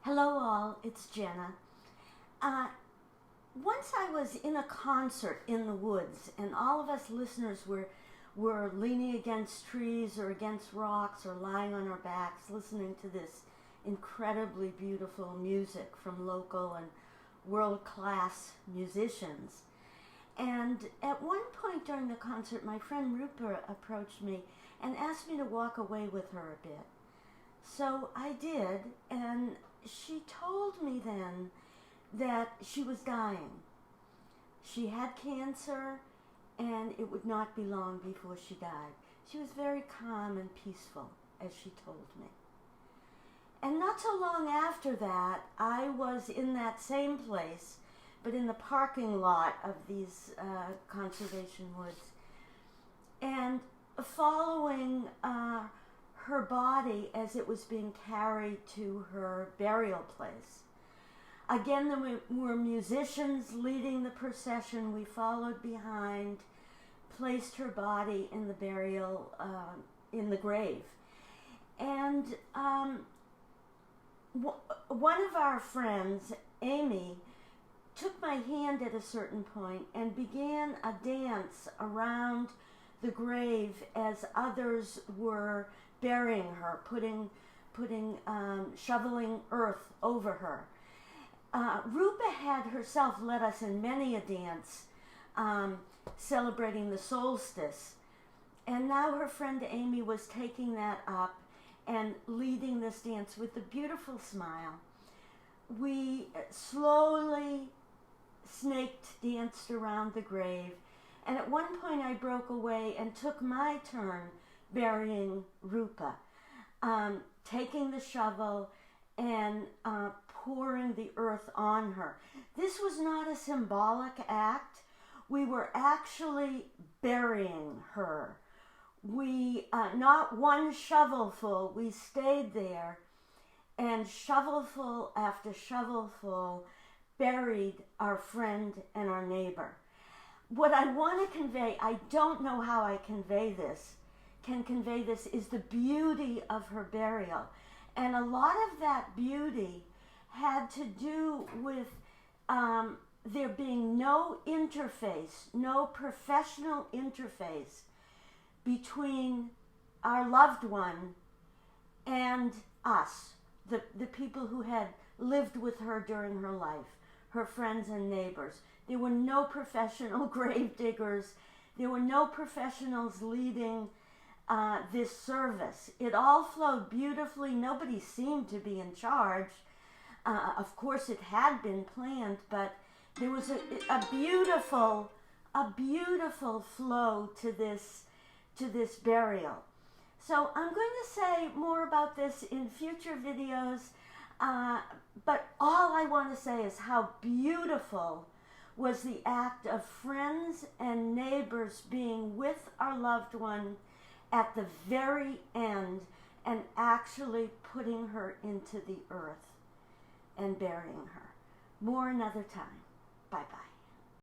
Hello all, it's Gena. Once I was in a concert in the woods and all of us listeners were leaning against trees or against rocks or lying on our backs listening to this incredibly beautiful music from local and world-class musicians. And at one point during the concert, my friend Rupa approached me and asked me to walk away with her a bit. So I did, and she told me then that she was dying. She had cancer, and it would not be long before she died. She was very calm and peaceful, as she told me. And not so long after that, I was in that same place, but in the parking lot of these conservation woods, and following her body as it was being carried to her burial place. Again, there were musicians leading the procession. We followed behind, placed her body in the burial, in the grave. And one of our friends, Amy, took my hand at a certain point and began a dance around the grave as others were burying her, shoveling earth over her. Rupa had herself led us in many a dance celebrating the solstice, and now her friend Amy was taking that up and leading this dance with a beautiful smile. We slowly danced around the grave, and at one point I broke away and took my turn burying Rupa, taking the shovel and pouring the earth on her. This was not a symbolic act. We were actually burying her. We, not one shovelful, we stayed there and shovelful after shovelful buried our friend and our neighbor. What I want to convey, I don't know how I can convey this, is the beauty of her burial. And a lot of that beauty had to do with there being no interface, no professional interface between our loved one and us, the people who had lived with her during her life, her friends and neighbors. There were no professional grave diggers. There were no professionals leading this service. It all flowed beautifully. Nobody seemed to be in charge. Of course, it had been planned, but there was a beautiful flow to this burial. So I'm going to say more about this in future videos, but all I want to say is how beautiful was the act of friends and neighbors being with our loved one at the very end and actually putting her into the earth and burying her. More another time. Bye-bye.